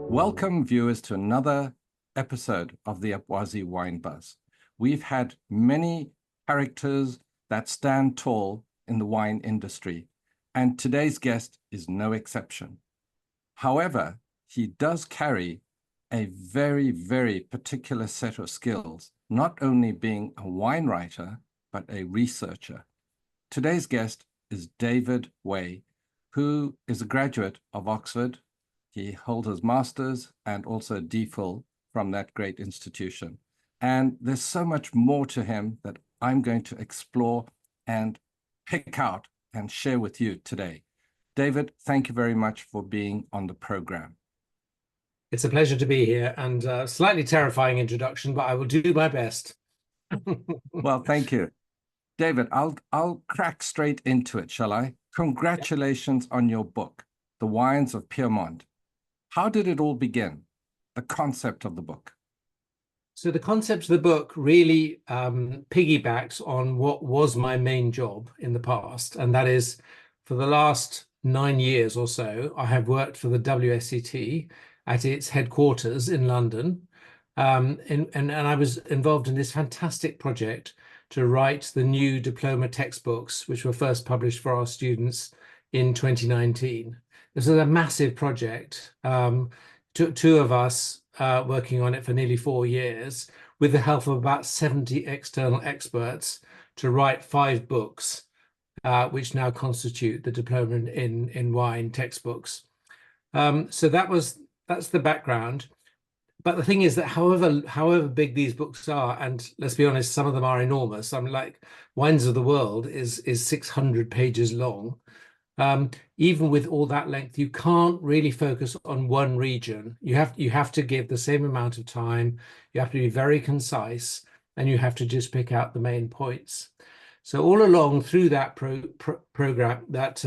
Welcome, viewers, to another episode of the Upwazi Wine Buzz. We've had many characters that stand tall in the wine industry, and today's guest is no exception. However, he does carry a very, very particular set of skills, not only being a wine writer, but a researcher. Today's guest is David Way, who is a graduate of Oxford. He holds his master's and also a DPhil from that great institution. And there's so much more to him that I'm going to explore and pick out and share with you today. David, thank you very much for being on the program. It's a pleasure to be here, and a slightly terrifying introduction, but I will do my best. Well, thank you. David, I'll crack straight into it, shall I? Congratulations on your book, The Wines of Piemonte. How did it all begin, the concept of the book? So the concept of the book really piggybacks on what was my main job in the past, and that is for the last 9 years or so, I have worked for the WSET at its headquarters in London, and I was involved in this fantastic project to write the new diploma textbooks, which were first published for our students in 2019. This is a massive project. Two of us working on it for nearly 4 years, with the help of about 70 external experts, to write 5 books, which now constitute the diploma in wine textbooks. So that's the background. But the thing is that however big these books are, and let's be honest, some of them are enormous. I mean, like Wines of the World is 600 pages long. Even with all that length, you can't really focus on one region. You have to give the same amount of time. You have to be very concise, and you have to just pick out the main points. So all along through that program, that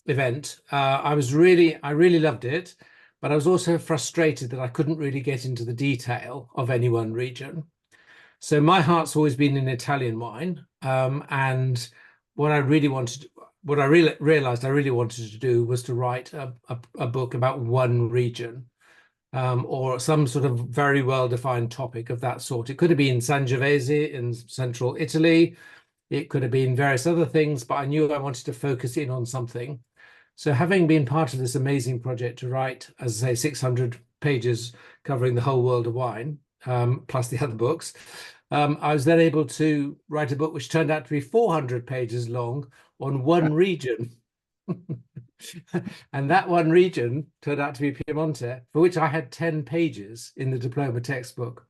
event, I really loved it, but I was also frustrated that I couldn't really get into the detail of any one region. So my heart's always been in Italian wine, and what I realized I really wanted to do was to write a book about one region, or some sort of very well-defined topic of that sort. It could have been Sangiovese in central Italy. It could have been various other things, but I knew I wanted to focus in on something. So having been part of this amazing project to write, as I say, 600 pages covering the whole world of wine, plus the other books, I was then able to write a book which turned out to be 400 pages long on one region. And that one region turned out to be Piemonte, for which I had 10 pages in the diploma textbook.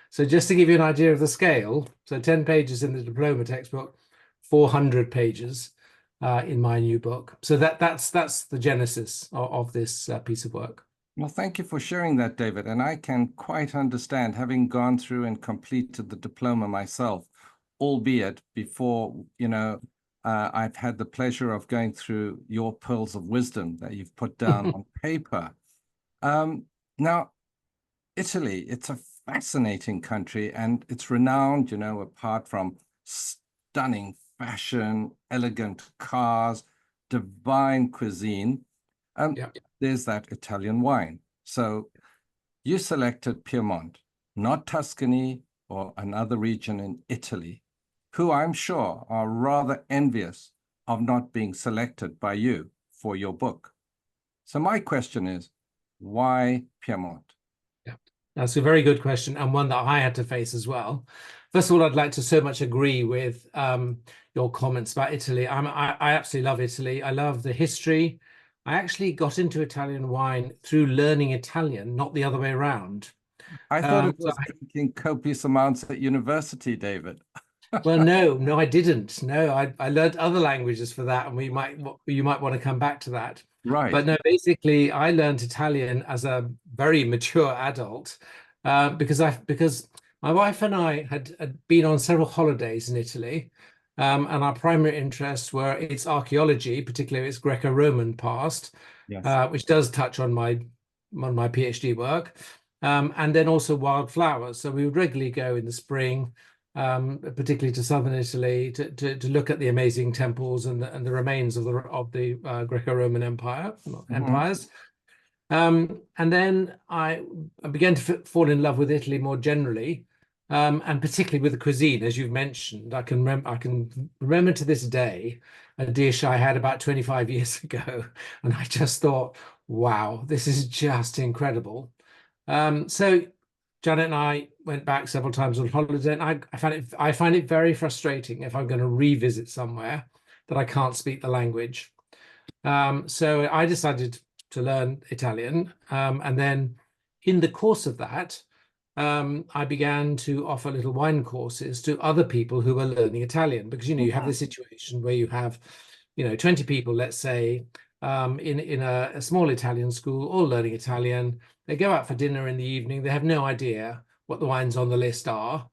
So just to give you an idea of the scale, so 10 pages in the diploma textbook, 400 pages in my new book. So that's the genesis of this piece of work. Well, thank you for sharing that, David. And I can quite understand, having gone through and completed the diploma myself, albeit before, I've had the pleasure of going through your pearls of wisdom that you've put down on paper. Now, Italy, it's a fascinating country, and it's renowned, apart from stunning fashion, elegant cars, divine cuisine. There's that Italian wine. So you selected Piedmont, not Tuscany or another region in Italy, who I'm sure are rather envious of not being selected by you for your book. So my question is, why Piedmont? Yeah, that's a very good question, and one that I had to face as well. First of all, I'd like to so much agree with your comments about Italy. I absolutely love Italy. I love the history. I actually got into Italian wine through learning Italian, not the other way around. I thought it was drinking copious amounts at university, David. Well, no, I didn't. No, I learned other languages for that, and you might want to come back to that. Right. But no, basically, I learned Italian as a very mature adult because my wife and I had been on several holidays in Italy, and our primary interests were its archaeology, particularly its Greco-Roman past, yes. Which does touch on my PhD work, and then also wildflowers. So we would regularly go in the spring particularly to southern Italy, to look at the amazing temples and the remains of the Greco-Roman empires. And then I began to fall in love with Italy more generally, and particularly with the cuisine, as you've mentioned. I can remember to this day a dish I had about 25 years ago, and I just thought, wow, this is just incredible. So Janet and I went back several times on holiday, and I find it very frustrating if I'm going to revisit somewhere that I can't speak the language. So I decided to learn Italian, and then in the course of that, I began to offer little wine courses to other people who were learning Italian, because you have this situation where you have 20 people, let's say, in a small Italian school, all learning Italian. They go out for dinner in the evening. They have no idea what the wines on the list are.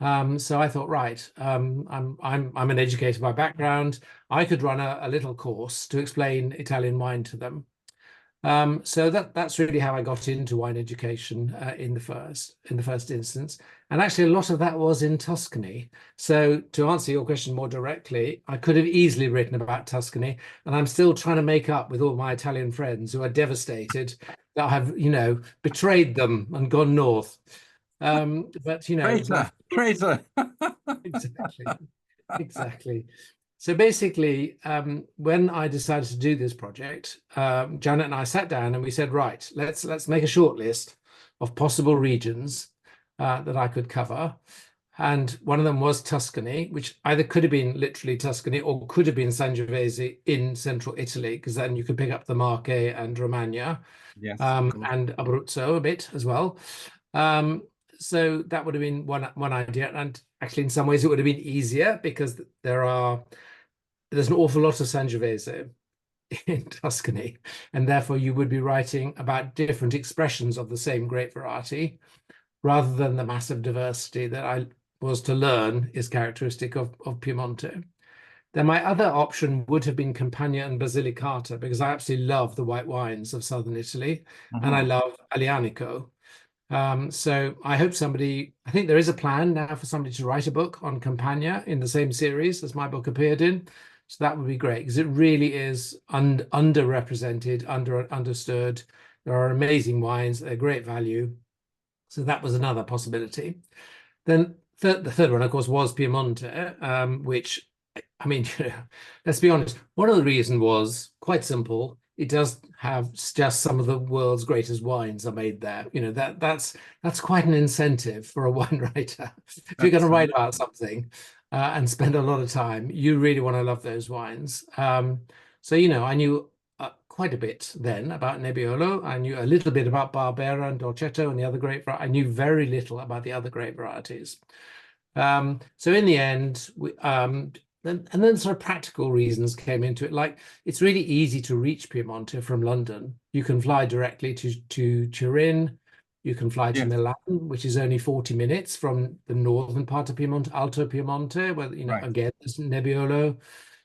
So I thought, right, I'm an educator by background. I could run a little course to explain Italian wine to them. So that's really how I got into wine education in the first instance. And actually, a lot of that was in Tuscany. So to answer your question more directly, I could have easily written about Tuscany, and I'm still trying to make up with all my Italian friends who are devastated that I have, betrayed them and gone north. But Traitor. exactly, exactly. So basically, when I decided to do this project, Janet and I sat down and we said, right, let's make a short list of possible regions that I could cover. And one of them was Tuscany, which either could have been literally Tuscany or could have been Sangiovese in central Italy, because then you could pick up the Marche and Romagna, Yes. and Abruzzo a bit as well. So that would have been one idea. And actually, in some ways, it would have been easier because there's an awful lot of Sangiovese in Tuscany, and therefore you would be writing about different expressions of the same grape variety, rather than the massive diversity that I was to learn is characteristic of Piemonte. Then my other option would have been Campania and Basilicata, because I absolutely love the white wines of southern Italy, and I love Aglianico. So I think there is a plan now for somebody to write a book on Campania in the same series as my book appeared in. So that would be great, because it really is underrepresented, understood. There are amazing wines, they're great value. So that was another possibility. Then the third one, of course, was Piemonte, which, I mean, let's be honest, one of the reasons was quite simple. It does have just some of the world's greatest wines are made there. That's quite an incentive for a wine writer. If you're going to write about something and spend a lot of time, you really want to love those wines. So I knew quite a bit then about Nebbiolo. I knew a little bit about Barbera and Dolcetto and the other grape varieties. I knew very little about the other grape varieties. So in the end, and then sort of practical reasons came into it. Like, it's really easy to reach Piemonte from London. You can fly directly to Turin. You can fly to Milan, which is only 40 minutes from the northern part of Piemonte, Alto Piemonte, where, again, there's Nebbiolo.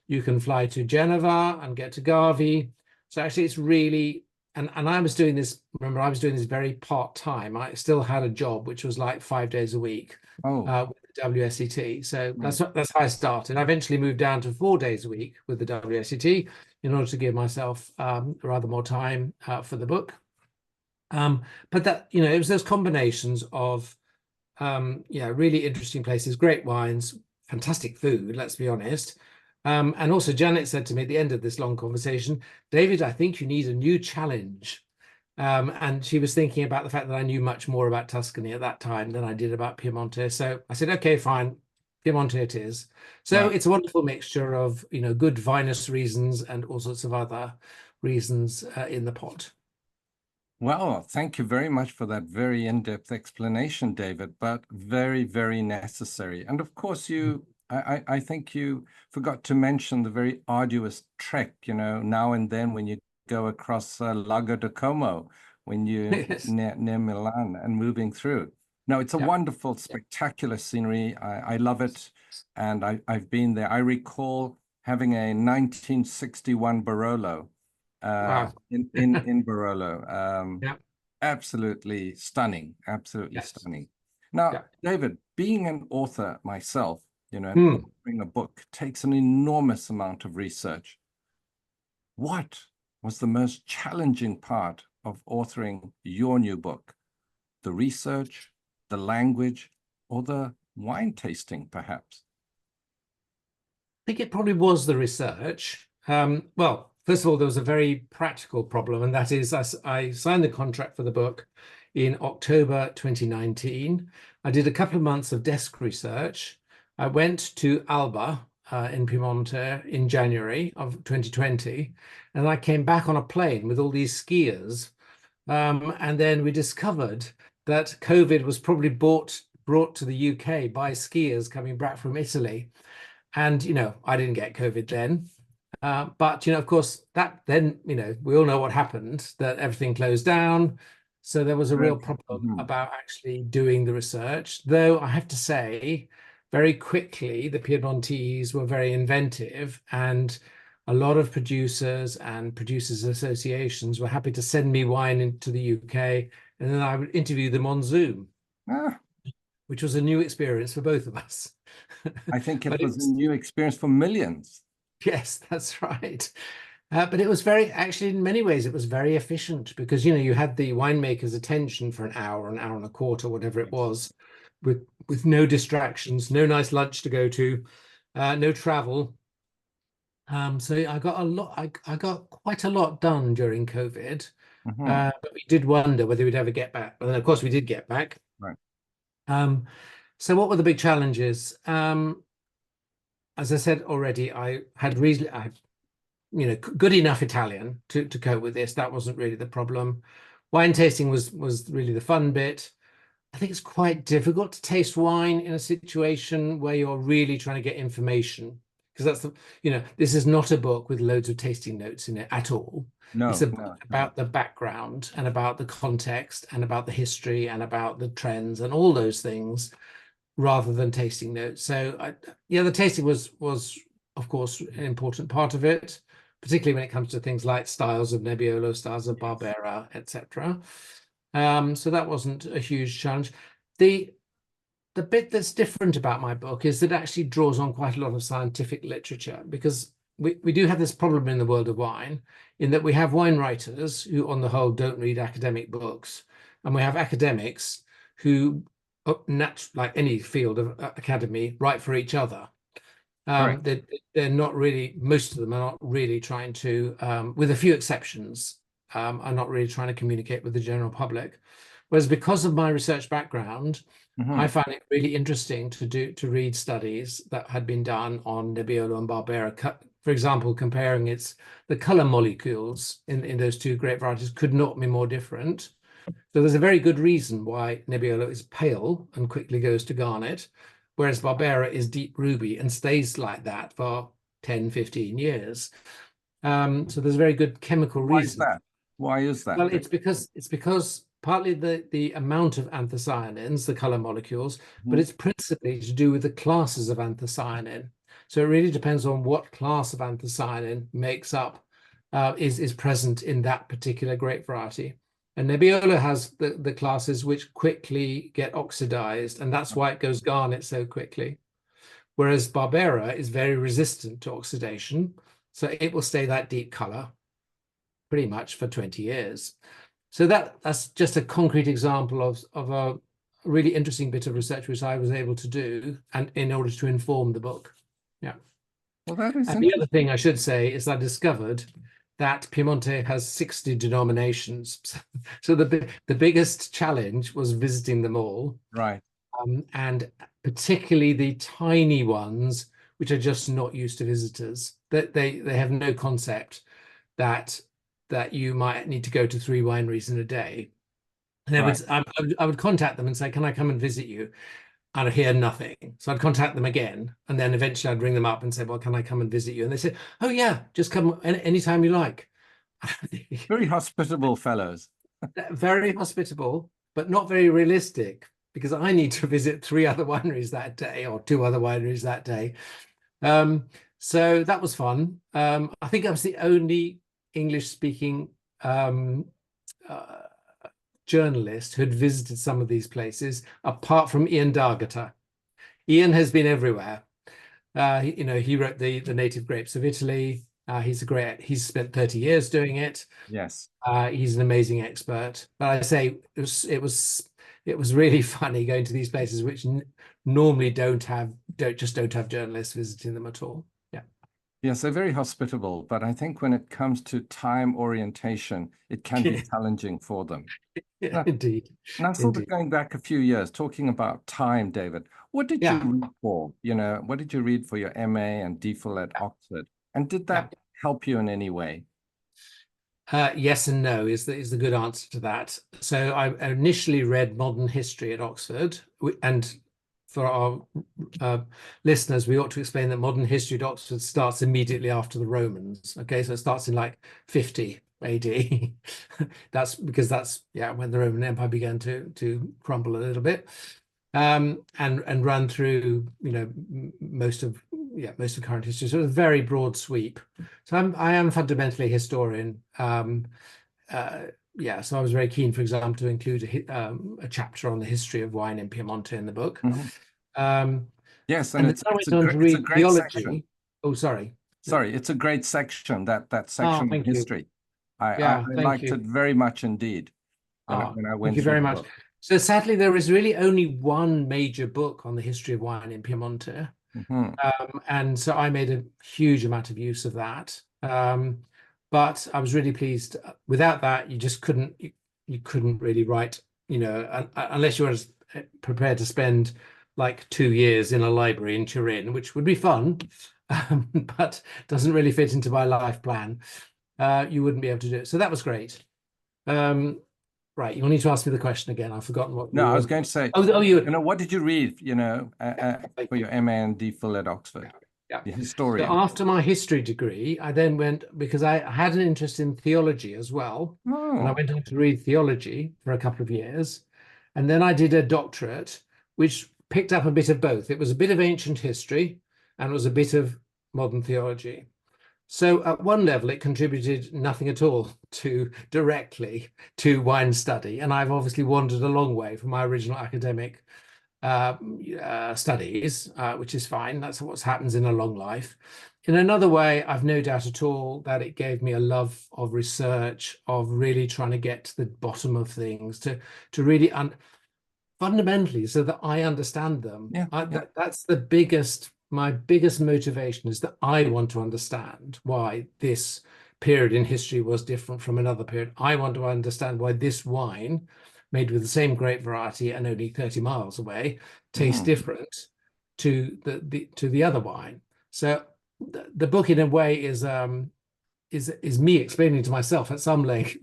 You can fly to Genova and get to Garvi. So actually, it's really, and I was doing this, remember, I was doing this very part-time. I still had a job, which was like 5 days a week. With the WSET. So that's how I started. I eventually moved down to 4 days a week with the WSET in order to give myself rather more time for the book. But that, it was those combinations of really interesting places, great wines, fantastic food, let's be honest. And also Janet said to me at the end of this long conversation, David, I think you need a new challenge. And she was thinking about the fact that I knew much more about Tuscany at that time than I did about Piemonte. So I said, okay, fine, Piemonte it is. So it's a wonderful mixture of, good vinous reasons and all sorts of other reasons in the pot. Well, thank you very much for that very in-depth explanation, David, but very, very necessary. And of course, I think you forgot to mention the very arduous trek, now and then when you go across Lago di Como, when you near Milan and moving through. No, it's a wonderful, spectacular scenery. I love it. And I've been there. I recall having a 1961 Barolo in Barolo. Absolutely stunning. Absolutely stunning. Now, Yeah. David, being an author myself, and Hmm. authoring a book takes an enormous amount of research. What was the most challenging part of authoring your new book? The research, the language, or the wine tasting, perhaps? I think it probably was the research. Well, first of all, there was a very practical problem, and that is I signed the contract for the book in October 2019. I did a couple of months of desk research. I went to Alba in Piemonte in January of 2020, and I came back on a plane with all these skiers. And then we discovered that COVID was probably brought to the UK by skiers coming back from Italy. And, I didn't get COVID then. But, of course, that then, we all know what happened, that everything closed down. So there was a real Correct. problem Mhm. about actually doing the research. Though I have to say, very quickly, the Piedmontese were very inventive, and a lot of producers and producers associations were happy to send me wine into the UK, and then I would interview them on Zoom, Ah, which was a new experience for both of us. I think it But was a it's new experience for millions. Yes, that's right. But it was actually, in many ways, it was very efficient because, you had the winemaker's attention for an hour and a quarter, whatever it Yes. was, with no distractions, no nice lunch to go to, no travel. So I got a lot, I got quite a lot done during COVID. Mhm. But we did wonder whether we'd ever get back. But then, of course, we did get back. Right. Um, so what were the big challenges? As I said already, I had reason, good enough Italian to cope with this. That wasn't really the problem. Wine tasting was really the fun bit. I think it's quite difficult to taste wine in a situation where you're really trying to get information, because this is not a book with loads of tasting notes in it at all. It's a No, book no, no. about the background and about the context and about the history and about the trends and all those things, rather than tasting notes. So yeah, the tasting was of course an important part of it, particularly when it comes to things like styles of Nebbiolo, styles of Yes. Barbera, etc. So that wasn't a huge challenge. The the bit that's different about my book is that it actually draws on quite a lot of scientific literature, because we do have this problem in the world of wine, in that we have wine writers who, on the whole, don't read academic books, and we have academics who, like any field of academy, write for each other. Correct. They're not really, most of them are not really trying to, with a few exceptions, are not really trying to communicate with the general public. Whereas, because of my research background, I Mhm. found it really interesting to read studies that had been done on Nebbiolo and Barbera. For example, comparing the color molecules in those two grape varieties could not be more different. So there's a very good reason why Nebbiolo is pale and quickly goes to garnet, whereas Barbera is deep ruby and stays like that for 10, 15 years. So there's a very good chemical Why is reason. that? Why is that, Well, Dave? it's because partly the amount of anthocyanins, the color molecules, but Mhm. it's principally to do with the classes of anthocyanin. So it really depends on what class of anthocyanin makes up is present in that particular grape variety. And Nebbiolo has the classes which quickly get oxidized, and that's why it goes garnet so quickly. Whereas Barbera is very resistant to oxidation, so it will stay that deep color pretty much for 20 years. So that's just a concrete example of a really interesting bit of research which I was able to do, and in order to inform the book. Yeah. Well, that is And the other interesting. thing I should say is I discovered that Piemonte has 60 denominations. So the biggest challenge was visiting them all, Right. and particularly the tiny ones, which are just not used to visitors. That they have no concept that you might need to go to 3 wineries in a day. And Right. I would contact them and say, "Can I come and visit you?" And I'd hear nothing. So I'd contact them again, and then eventually I'd ring them up and say, "Well, can I come and visit you?" And they said, "Oh yeah, just come anytime you like." Very hospitable fellows. Very hospitable, but not very realistic, because I need to visit 3 other wineries that day, or 2 other wineries that day. Um, so that was fun. I think I was the only English speaking um, uh, journalist who had visited some of these places, apart from Ian Dargater. Ian has been everywhere. He wrote the Native Grapes of Italy. He's spent 30 years doing it. Yes. He's an amazing expert. But I say it was really funny going to these places which normally don't have journalists visiting them at all. Yeah. Yes, they're very hospitable, but I think when it comes to time orientation, it can be challenging for them. Yeah, indeed. Now, sort of going back a few years, talking about time, David, what did you read for? What did you read for your MA and DPhil at Oxford? And did that help you in any way? Yes and no is the good answer to that. So I initially read modern history at Oxford, and for our listeners, we ought to explain that modern history at Oxford starts immediately after the Romans. Okay, so it starts in like 50 AD. That's when the Roman Empire began to crumble a little bit, and run through most of current history. So it's a very broad sweep. So I am fundamentally a historian. So I was very keen, for example, to include a chapter on the history of wine in Piemonte in the book. Yes, and it's I went on to read theology. Oh, sorry. Sorry, it's a great section, that section of history. I liked it very much indeed when I went thank you very much. So sadly, there is really only one major book on the history of wine in Piemonte. And so I made a huge amount of use of that. But I was really pleased. Without that, you just couldn't really write, unless you were prepared to spend like 2 years in a library in Turin, which would be fun, but doesn't really fit into my life plan. You wouldn't be able to do it. So that was great. Right, you'll need to ask me the question again. I've forgotten what. No, I was going to say. What did you read? For your MA and DPhil at Oxford. Yeah, the historian. So after my history degree, I then went, because I had an interest in theology as well, and I went on to read theology for a couple of years, and then I did a doctorate, which picked up a bit of both. It was a bit of ancient history, and it was a bit of modern theology. So at one level, it contributed nothing at all directly to wine study. And I've obviously wandered a long way from my original academic studies, which is fine. That's what happens in a long life. In another way, I've no doubt at all that it gave me a love of research, of really trying to get to the bottom of things, to really fundamentally, so that I understand them. That's my biggest motivation, is that I want to understand why this period in history was different from another period. I want to understand why this wine, made with the same grape variety and only 30 miles away, tastes different to the other wine. So the book, in a way, is me explaining to myself at some length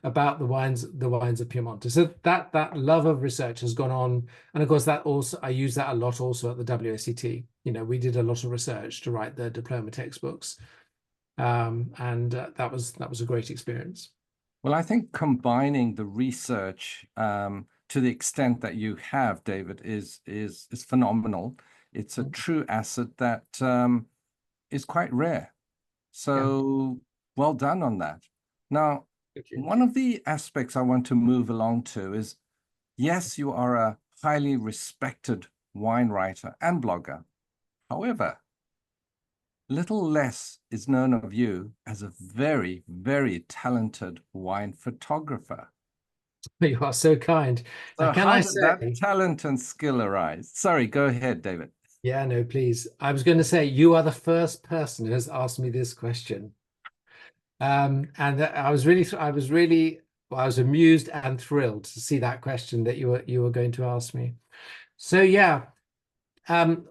about the wines of Piemonte. So that love of research has gone on, and of course I use that a lot also at the WSET. We did a lot of research to write the diploma textbooks, and that was a great experience. Well, I think combining the research to the extent that you have, David, is phenomenal. It's a true asset that is quite rare. So well done on that. Now, one of the aspects I want to move along to is, yes, you are a highly respected wine writer and blogger. However, little less is known of you as a very, very talented wine photographer. You are so kind. So how did that talent and skill arise? Sorry, go ahead, David. Yeah, no, please. I was going to say, you are the first person who has asked me this question. And I was amused and thrilled to see that question that you were going to ask me. So yeah, in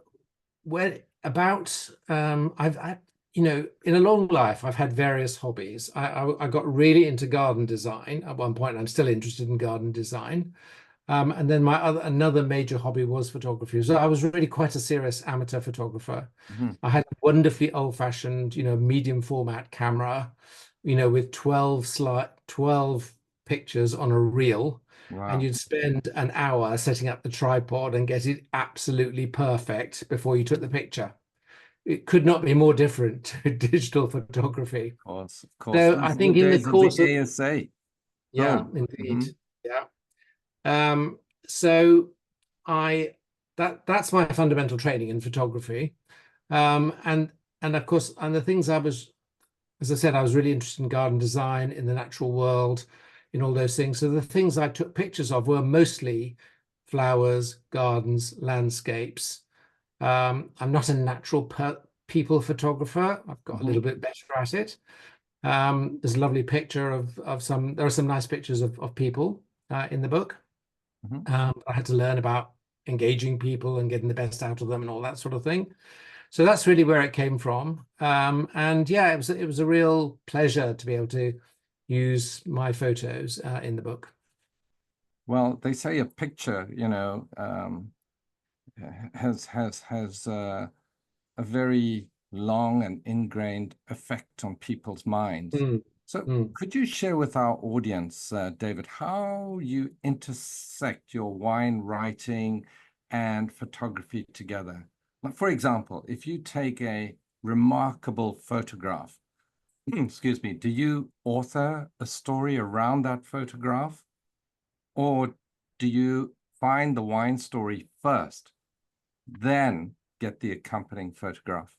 a long life, I've had various hobbies. I got really into garden design at one point. I'm still interested in garden design. And then another major hobby was photography. So I was really quite a serious amateur photographer. I had a wonderfully old-fashioned, medium format camera, with 12 pictures on a reel. Wow. And you'd spend an hour setting up the tripod and get it absolutely perfect before you took the picture. It could not be more different to digital photography. Of course. So I think in the course of ASA. Yeah, indeed. Yeah. Um, so I that's my fundamental training in photography. Um, and and of course, and the things I was, as I said, I was really interested in garden design, in the natural world, in all those things. So the things I took pictures of were mostly flowers, gardens, landscapes. I'm not a natural people photographer. I've got a Hmm. little bit better at it. There's a lovely picture of some, there are some nice pictures of people in the book. Hmm. I had to learn about engaging people and getting the best out of them and all that sort of thing. So that's really where it came from. And yeah, it was a real pleasure to be able to use my photos in the book. Well, they say a picture, has a very long and ingrained effect on people's minds. Mm, So, mm. could you share with our audience, David, how you intersect your wine writing and photography together? Like, for example, if you take a remarkable photograph, excuse me, do you author a story around that photograph, or do you find the wine story first, then get the accompanying photograph?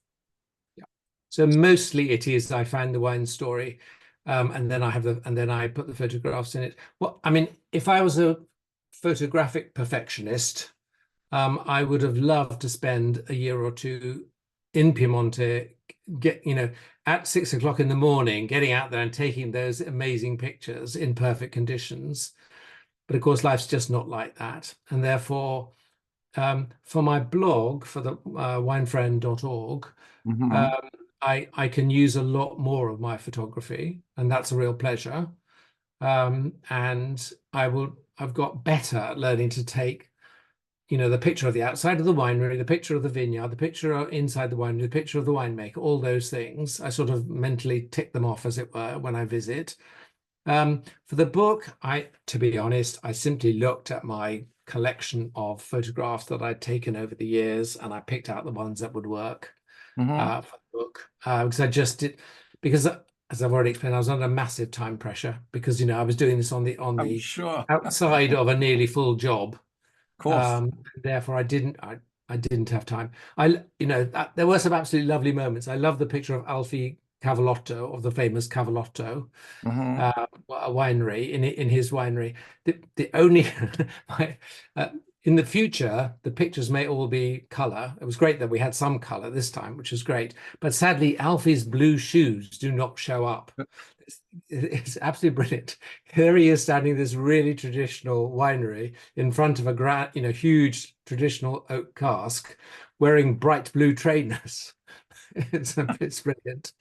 Yeah. So mostly it is I find the wine story, and then I put the photographs in it. Well, I mean, if I was a photographic perfectionist, I would have loved to spend a year or two in Piemonte, at 6 o'clock in the morning, getting out there and taking those amazing pictures in perfect conditions. But of course, life's just not like that. And therefore, for my blog, for the winefriend.org, Hmm. um, I can use a lot more of my photography, and that's a real pleasure. And I've got better at learning to take, the picture of the outside of the winery, the picture of the vineyard, the picture inside the winery, the picture of the winemaker, all those things. I sort of mentally tick them off, as it were, when I visit. For the book, to be honest, I simply looked at my collection of photographs that I'd taken over the years, and I picked out the ones that would work Hmm. for the book. Because I just did, because as I've already explained, I was under massive time pressure because I was doing this on I'm the sure. Of outside of a nearly full job. course. Therefore, I didn't have time. There were some absolutely lovely moments. I love the picture of Alfie Cavallotto, of the famous Cavallotto Hmm. a winery in his winery. The only my, uh, in the future, the pictures may all be color. It was great that we had some color this time, which was great. But sadly, Alfie's blue shoes do not show up. It's absolutely brilliant. Here he is standing in this really traditional winery in front of a huge traditional oak cask, wearing bright blue trainers. It's brilliant.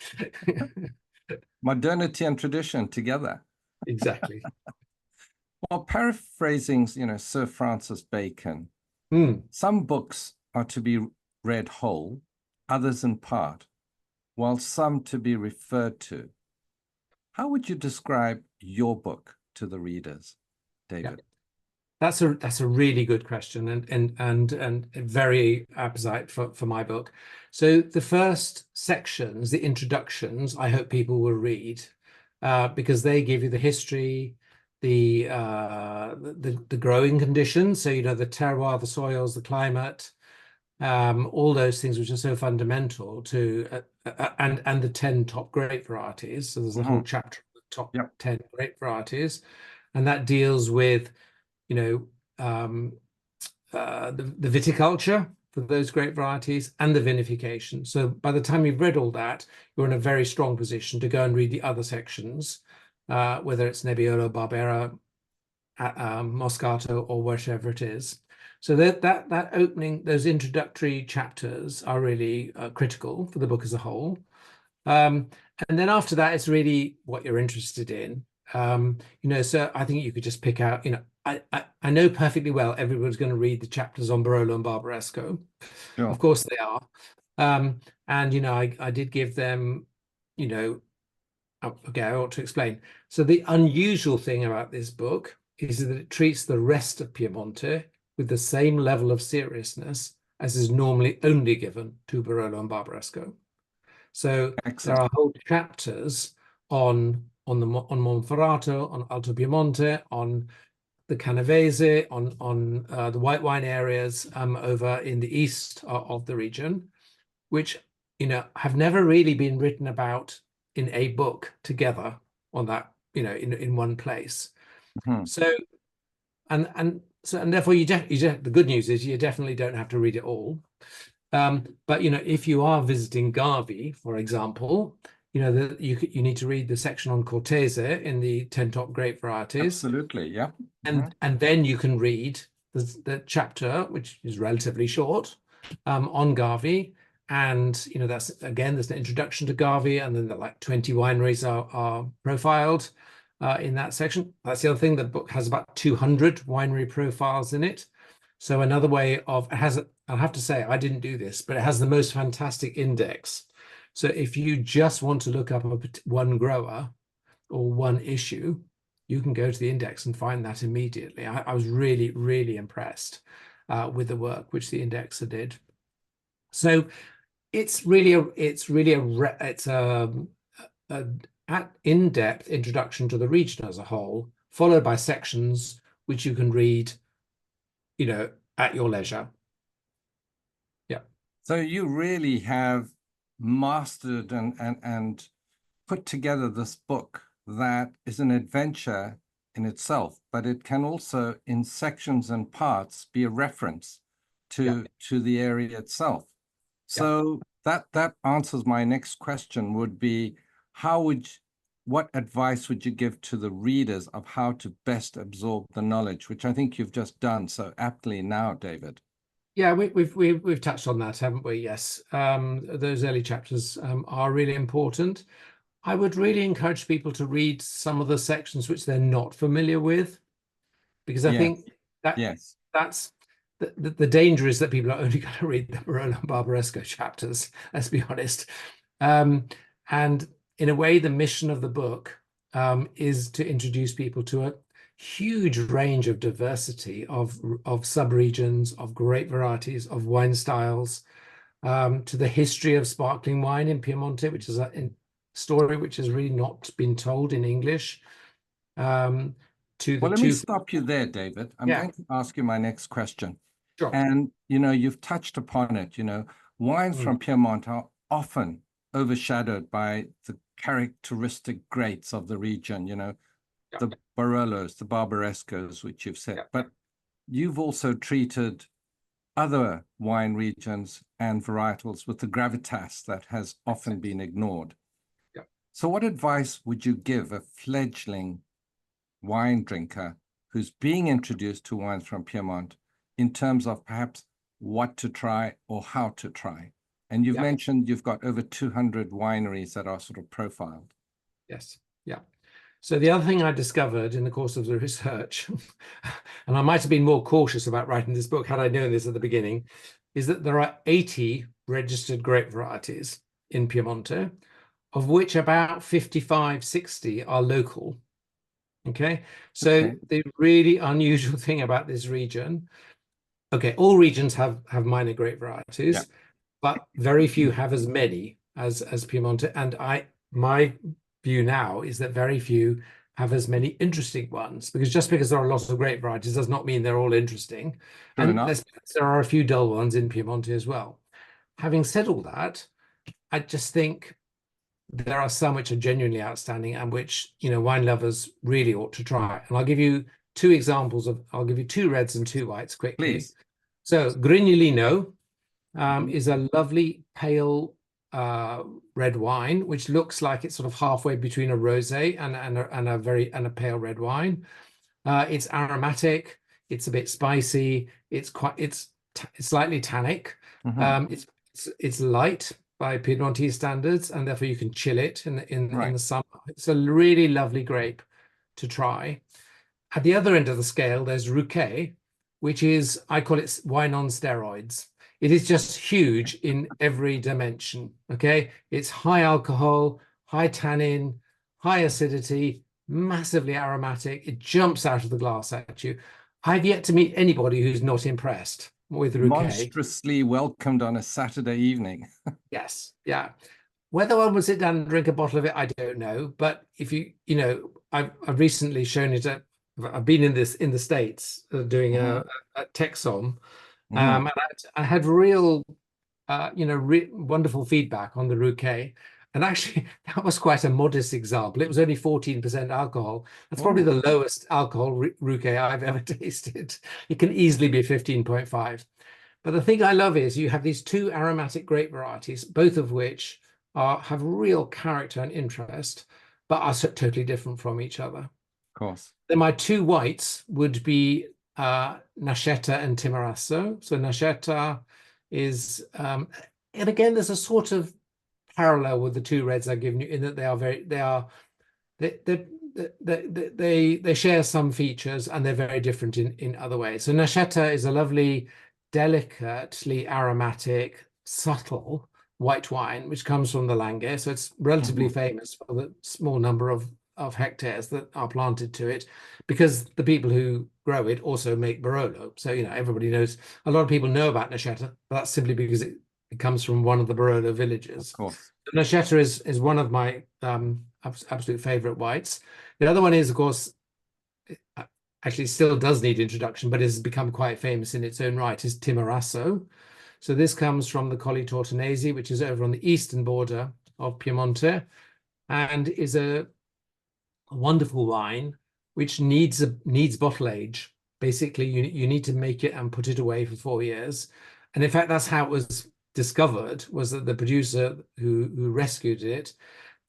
Modernity and tradition together. Exactly. Well, paraphrasing, Sir Francis Bacon, Mm. some books are to be read whole, others in part, while some to be referred to. How would you describe your book to the readers, Yeah. David? That's a really good question and very apposite for my book. So the first sections, the introductions, I hope people will read because they give you the history, the growing conditions. So the terroir, the soils, the climate, all those things which are so fundamental to and the 10 top grape varieties. So there's a Hmm. whole chapter of the top Yep. 10 grape varieties, and that deals with you know, um, the viticulture for those grape varieties and the vinification. So by the time you've read all that, you're in a very strong position to go and read the other sections, whether it's Nebbiolo, Barbera, Moscato, or whatever it is. So that opening, those introductory chapters are really critical for the book as a whole. Um, and then after that, it's really what you're interested in. So I think you could just pick out, I know perfectly well everyone's going to read the chapters on Barolo and Barbaresco. Of Sure. course they are. And I did give them, you know, okay, I ought to explain. So the unusual thing about this book is that it treats the rest of Piemonte with the same level of seriousness as is normally only given to Barolo and Barbaresco. So there Excellent. are whole chapters on Monferrato, on Alto Piemonte, on the Canavese, on the white wine areas over in the east of the region, which, you know, have never really been written about in a book together on that, you know, in one place. So, and therefore the good news is you definitely don't have to read it all. But, you know, if you are visiting Garvey, for example, you know, you need to read the section on Cortese in the 10 top grape varieties. Absolutely, yeah. And then you can read the chapter, which is relatively short, on Garvey. And, you know, that's, again, there's an introduction to Garvey, and then like 20 wineries are profiled in that section. That's the other thing. The book has about 200 winery profiles in it. So another way of, it has, I'll have to say, I didn't do this, but it has the most fantastic index. So if you just want to look up one grower or one issue, you can go to the index and find that immediately. I was really, really impressed with the work which the indexer did. So it's really an in-depth introduction to the region as a whole, followed by sections which you can read, you know, at your leisure. Yeah. So you really have mastered and put together this book that is an adventure in itself, but it can also, in sections and parts, be a reference to the area itself. So that answers my next question, would be, what advice would you give to the readers of how to best absorb the knowledge, which I think you've just done so aptly now, David? Yeah, we've touched on that, haven't we? Yes. Those early chapters are really important. I would really encourage people to read some of the sections which they're not familiar with, because I think that that's the danger is that people are only going to read the Barolo and Barbaresco chapters, let's be honest. And in a way, the mission of the book is to introduce people to a huge range of diversity of subregions, of grape varieties, of wine styles, to the history of sparkling wine in Piemonte, which is a story which has really not been told in English. Let me stop you there, David. I'm going to ask you my next question. Sure. And, you know, you've touched upon it, you know, wines from Piemonte are often overshadowed by the characteristic grapes of the region, you know, the Barolos, the Barbarescos, which you've said. But you've also treated other wine regions and varietals with the gravitas that has often been ignored. So what advice would you give a fledgling wine drinker who's being introduced to wines from Piedmont in terms of perhaps what to try or how to try? And you've mentioned you've got over 200 wineries that are sort of profiled. Yes. Yeah. So the other thing I discovered in the course of the research, and I might have been more cautious about writing this book had I known this at the beginning, is that there are 80 registered grape varieties in Piemonte, of which about 55, 60 are local. Okay. So the really unusual thing about this region, all regions have minor grape varieties, but very few have as many as Piemonte. And my view now is that very few have as many interesting ones, because just because there are lots of grape varieties does not mean they're all interesting. And there are a few dull ones in Piemonte as well. Having said all that, I just think there are some which are genuinely outstanding and which, you know, wine lovers really ought to try. And I'll give you two examples I'll give you two reds and two whites quickly. Please. So Grignolino is a lovely pale red wine, which looks like it's sort of halfway between a rosé and a pale red wine. It's aromatic. It's a bit spicy. It's slightly tannic. It's light by Piedmontese standards, and therefore you can chill it in the summer. It's a really lovely grape to try. At the other end of the scale, there's Rouquet, which is, I call it wine on steroids. It is just huge in every dimension. Okay, it's high alcohol, high tannin, high acidity, massively aromatic. It jumps out of the glass at you. I've yet to meet anybody who's not impressed with Rouquet. Monstrously welcomed on a Saturday evening. Yes, yeah. Whether one would sit down and drink a bottle of it, I don't know. But if you know, I've recently shown it at I've been in the States doing Hmm. a tech som, Hmm. and I had real re wonderful feedback on the Rouquet. And actually, that was quite a modest example. It was only 14% alcohol. That's probably Oh, the lowest alcohol Rouquet I've ever tasted. It can easily be 15.5. But the thing I love is you have these two aromatic grape varieties, both of which have real character and interest, but are totally different from each other. of course. Then my two whites would be Nascetta and Timorasso. So Nascetta is, and again, there's a sort of parallel with the two reds I've given you in that they they share some features and they're very different in other ways. So Nascetta is a lovely, delicately aromatic, subtle white wine, which comes from the Langhe. So it's relatively Hmm. famous for the small number of hectares that are planted to it, because the people who grow it also make Barolo. So, everybody knows, a lot of people know about Nascetta, but that's simply because it comes from one of the Barolo Of villages. course. Nascetta is one of my absolute favorite whites. The other one is, of course, actually still does need introduction, but has become quite famous in its own right, is Timorasso. So this comes from the Colli Tortonese, which is over on the eastern border of Piemonte, and is a wonderful wine which needs bottle age. Basically, you need to make it and put it away for 4 years. And in fact, that's how it was discovered, was that the producer who rescued it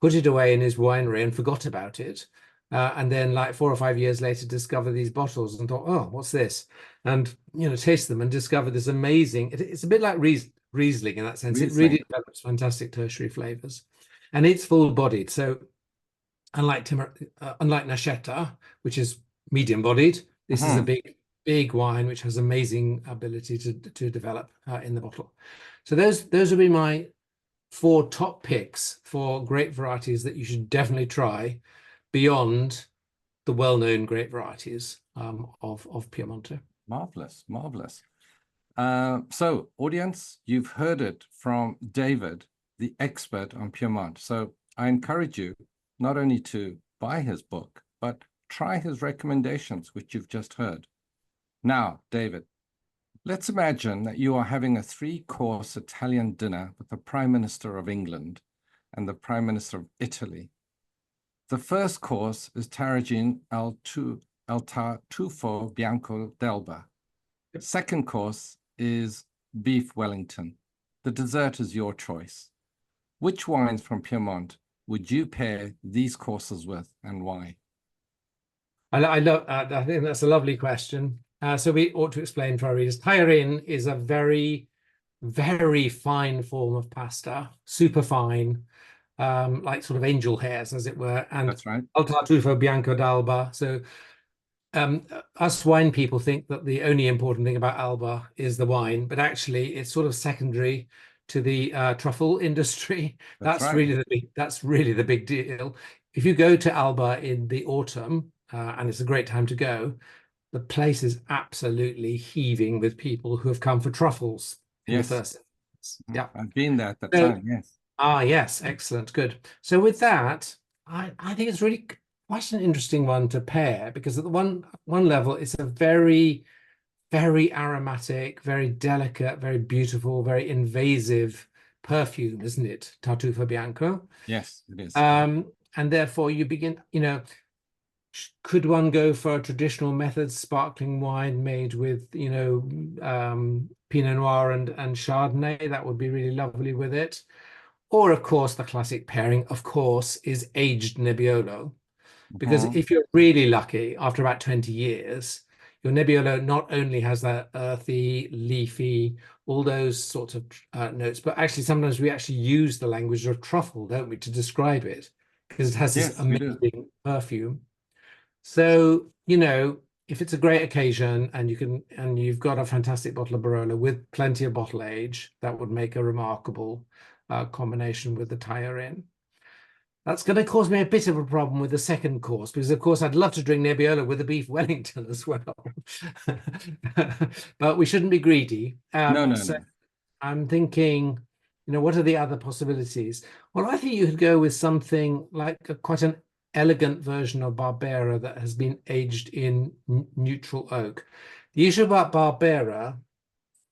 put it away in his winery and forgot about it. And then like 4 or 5 years later, discovered these bottles and thought, oh, what's this? And, taste them and discover this amazing, it's a bit like Riesling in that sense. It Riesling. really develops fantastic tertiary flavors. And it's full bodied. So unlike Nascetta, which is medium bodied, this is a Hmm. big wine which has amazing ability to develop in the bottle. So those would be my 4 top picks for grape varieties that you should definitely try beyond the well-known grape varieties of Piemonte. Marvelous, marvelous. So, audience, you've heard it from David, the expert on Piedmont. So I encourage you not only to buy his book, but try his recommendations, which you've just heard. Now, David, let's imagine that you are having a 3-course Italian dinner with the Prime Minister of England and the Prime Minister of Italy. The first course is Taragine al Tartufo Bianco d'Elba. Second course is beef Wellington. The dessert is your choice. Which wines from Piedmont would you pair these courses with and why? I love. I think that's a lovely question. So we ought to explain to our readers. Tajarin is a very, very fine form of pasta, super fine, like sort of angel hairs, as it were, and That's right. al tartufo bianco d'Alba. So us wine people think that the only important thing about Alba is the wine, but actually it's sort of secondary to the truffle industry. That's right. That's really the big deal. If you go to Alba in the autumn, and it's a great time to go, the place is absolutely heaving with people who have come for truffles in the Yes. first instance. Yeah. I've been there at that So, time. Yes. yes, excellent, good. So with that, I think it's really quite an interesting one to pair, because at the one level, it's a very, very aromatic, very delicate, very beautiful, very invasive perfume, isn't it? Tartufo Bianco. Yes, it is. And therefore you begin, could one go for a traditional method sparkling wine made with, Pinot Noir and Chardonnay? That would be really lovely with it. Or, of course, the classic pairing, of course, is aged Nebbiolo. Because Mhm. if you're really lucky, after about 20 years, your Nebbiolo not only has that earthy, leafy, all those sorts of notes, but actually sometimes we actually use the language of truffle, don't we, to describe it, because it has this Yes, we do. amazing perfume. So, if it's a great occasion and you've got a fantastic bottle of Barolo with plenty of bottle age, that would make a remarkable combination with the Tajarin. That's going to cause me a bit of a problem with the second course, because of course I'd love to drink Nebbiolo with a beef Wellington as well. But we shouldn't be greedy. No, no, So no. I'm thinking, what are the other possibilities? Well, I think you could go with something like quite an elegant version of Barbera that has been aged in neutral oak. The issue about Barbera,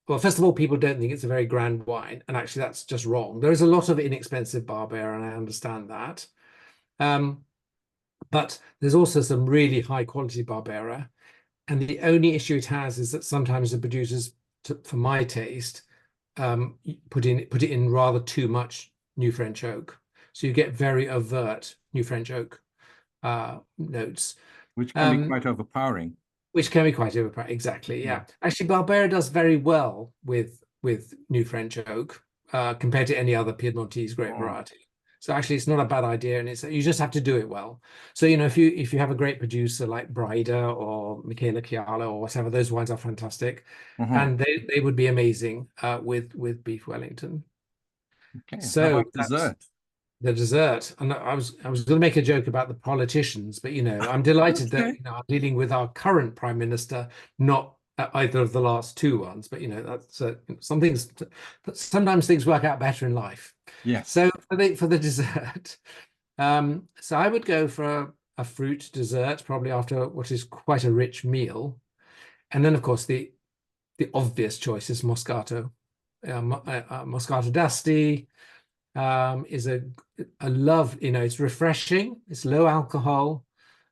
well, first of all, people don't think it's a very grand wine, and actually that's just wrong. There is a lot of inexpensive Barbera, and I understand that. But there's also some really high quality Barbera. And the only issue it has is that sometimes the producers, for my taste, put it in rather too much New French oak. So you get very overt New French oak notes. Which can be quite overpowering. Which can be quite overpowering. Exactly, yeah. Actually, Barbera does very well with New French oak compared to any other Piedmontese grape variety. So actually, it's not a bad idea, and you just have to do it well. So if you have a great producer like Brida or Michele Chiala or whatever, those wines are fantastic, and they would be amazing with beef Wellington. Okay. So how about dessert? The dessert, and I was going to make a joke about the politicians, but I'm delighted that I'm dealing with our current prime minister, not either of the last two ones. But that's some things. Sometimes things work out better in life. Yes. So for the dessert, so I would go for a fruit dessert, probably after what is quite a rich meal, and then of course the obvious choice is Moscato. Moscato d'Asti is a love, it's refreshing, it's low alcohol,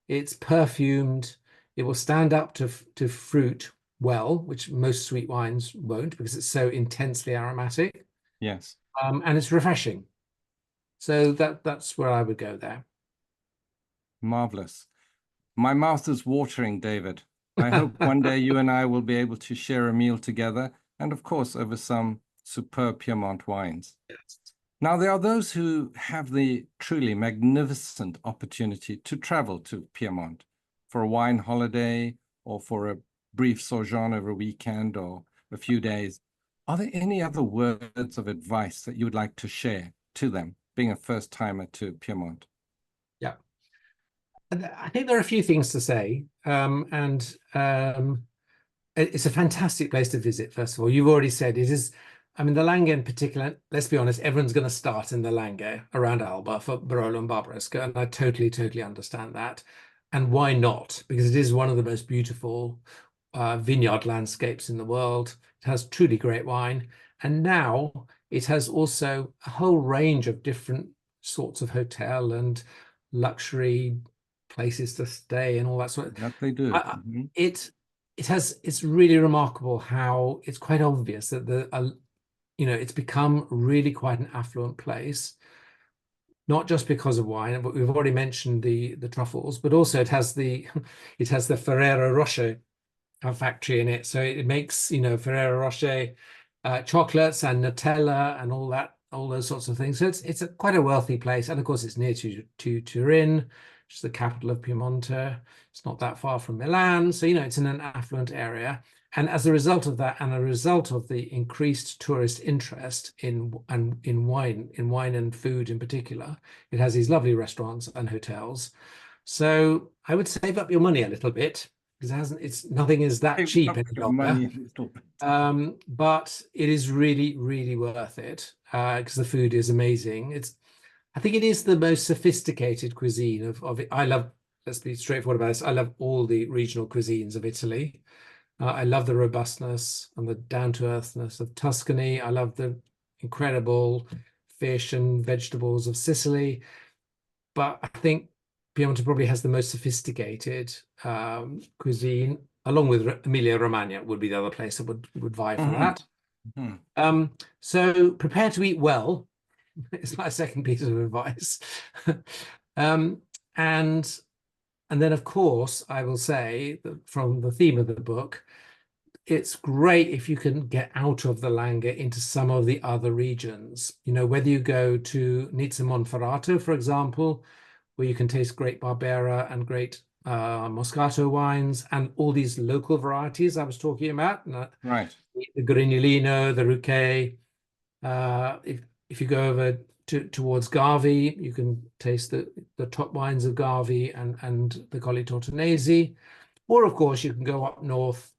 it's perfumed, it will stand up to fruit well, which most sweet wines won't because it's so intensely aromatic. Yes. And it's refreshing. So that's where I would go there. Marvelous. My mouth is watering, David. I hope one day you and I will be able to share a meal together, and of course over some superb Piedmont wines. Now, there are those who have the truly magnificent opportunity to travel to Piedmont for a wine holiday or for a brief sojourn over a weekend or a few days. Are there any other words of advice that you would like to share to them, being a first timer to Piedmont? Yeah. I think there are a few things to say. It's a fantastic place to visit, first of all. You've already said it is. I mean, the Langhe in particular, let's be honest, everyone's going to start in the Langhe around Alba for Barolo and Barbaresco, and I totally, totally understand that. And why not? Because it is one of the most beautiful vineyard landscapes in the world. It has truly great wine. And now it has also a whole range of different sorts of hotel and luxury places to stay and all that sort of. That they do. It's really remarkable how it's quite obvious that it's become really quite an affluent place, not just because of wine, but we've already mentioned the truffles, but also it has the Ferrero Rocher factory in it, so it makes Ferrero Rocher chocolates and Nutella and all those sorts of things. So it's quite a wealthy place, and of course it's near to Turin, which is the capital of Piemonte. It's not that far from Milan, so it's in an affluent area. And as a result of that, and a result of the increased tourist interest in wine and food in particular, it has these lovely restaurants and hotels. So I would save up your money a little bit because nothing is that cheap any longer. But it is really, really worth it because the food is amazing. I think it is the most sophisticated cuisine of it. Let's be straightforward about this. I love all the regional cuisines of Italy. I love the robustness and the down-to-earthness of Tuscany. I love the incredible fish and vegetables of Sicily. But I think Piemonte probably has the most sophisticated cuisine, along with Emilia-Romagna would be the other place that would vie for that. So prepare to eat well. It's my second piece of advice. And then, of course, I will say that from the theme of the book, it's great if you can get out of the Langhe into some of the other regions. Whether you go to Nizza Monferrato, for example, where you can taste great Barbera and great Moscato wines and all these local varieties I was talking about. Right. The Grignolino, the Ruchet. If you go over towards Garvi, you can taste the top wines of Garvi and the Colli Tortonesi. Or, of course, you can go up north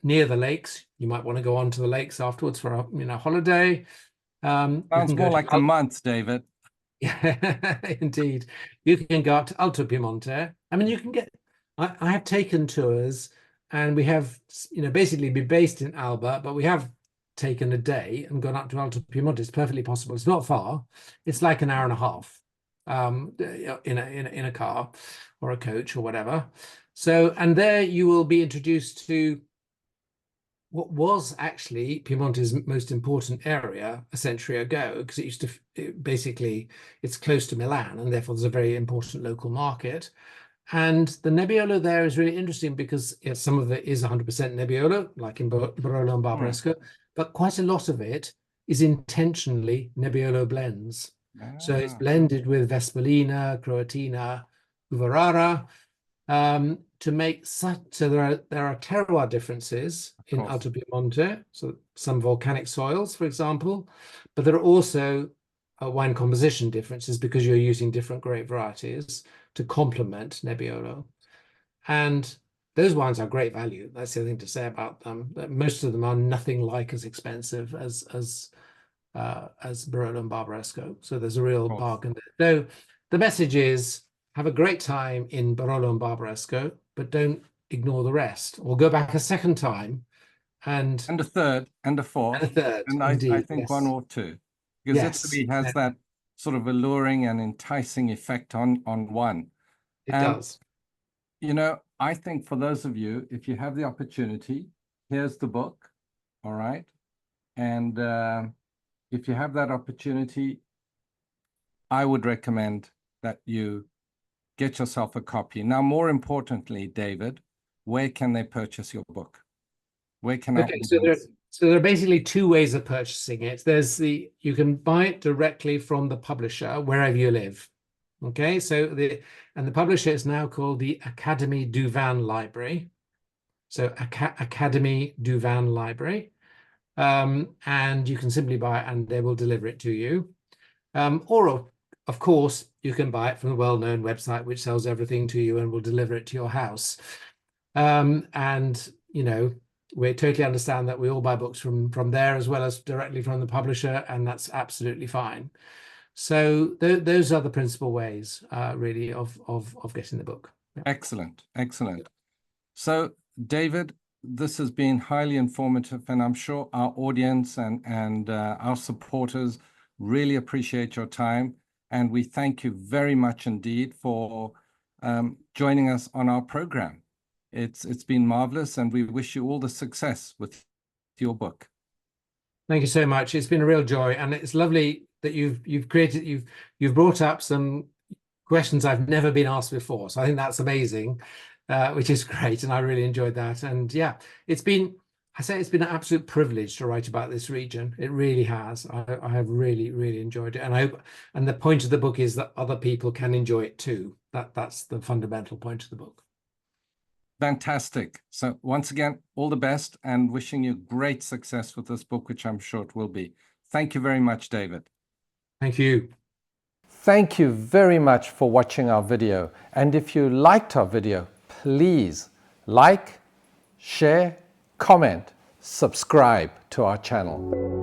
near the lakes. You might want to go on to the lakes afterwards for a holiday. Sounds more like a month, David. Yeah, indeed. You can go up to Alto Piemonte. I mean, you can get, I have taken tours and we have, basically be based in Alba, but we have taken a day and gone up to Alto Piemonte. It's perfectly possible. It's not far. It's like an hour and a half in a car or a coach or whatever. So, and there you will be introduced to what was actually Piemonte's most important area a century ago, because it used to basically, it's close to Milan and therefore there's a very important local market. And the Nebbiolo there is really interesting because some of it is 100% Nebbiolo, like in Barolo and Barbaresco, but quite a lot of it is intentionally Nebbiolo blends. So it's blended with Vespolina, Croatina, Uvarara, to make such, so there are terroir differences in Alto Piemonte, so some volcanic soils, for example, but there are also wine composition differences because you're using different grape varieties to complement Nebbiolo. And those wines are great value. That's the other thing to say about them. Most of them are nothing like as expensive as Barolo and Barbaresco. So there's a real bargain there. So the message is, have a great time in Barolo and Barbaresco, but don't ignore the rest, or go back a second time and a third and a fourth and a third. and Indeed, I think yes. one or two, because Italy has that sort of alluring and enticing effect on one. It does. I think for those of you, if you have the opportunity, here's the book, all right? And if you have that opportunity, I would recommend that you get yourself a copy. Now, more importantly, David, where can they purchase your book? Where can so there are basically two ways of purchasing it. You can buy it directly from the publisher wherever you live. Okay, so the publisher is now called the Académie du Vin Library. So Académie du Vin Library. And you can simply buy it and they will deliver it to you. Or of course, you can buy it from a well-known website which sells everything to you and will deliver it to your house. And we totally understand that we all buy books from there as well as directly from the publisher, and that's absolutely fine. So those are the principal ways, really, of getting the book. Yeah. Excellent, excellent. So, David, this has been highly informative, and I'm sure our audience and our supporters really appreciate your time. And we thank you very much indeed for joining us on our program. It's been marvelous, and we wish you all the success with your book. Thank you so much. It's been a real joy, and it's lovely that you've brought up some questions I've never been asked before. So I think that's amazing, which is great, and I really enjoyed that. And yeah, it's been an absolute privilege to write about this region. It really has. I have really, really enjoyed it, and the point of the book is that other people can enjoy it too. That's the fundamental point of the book. Fantastic. So once again, all the best, and wishing you great success with this book, which I'm sure it will be. Thank you very much, David. Thank you. Thank you very much for watching our video. And if you liked our video, please like, share, comment, subscribe to our channel.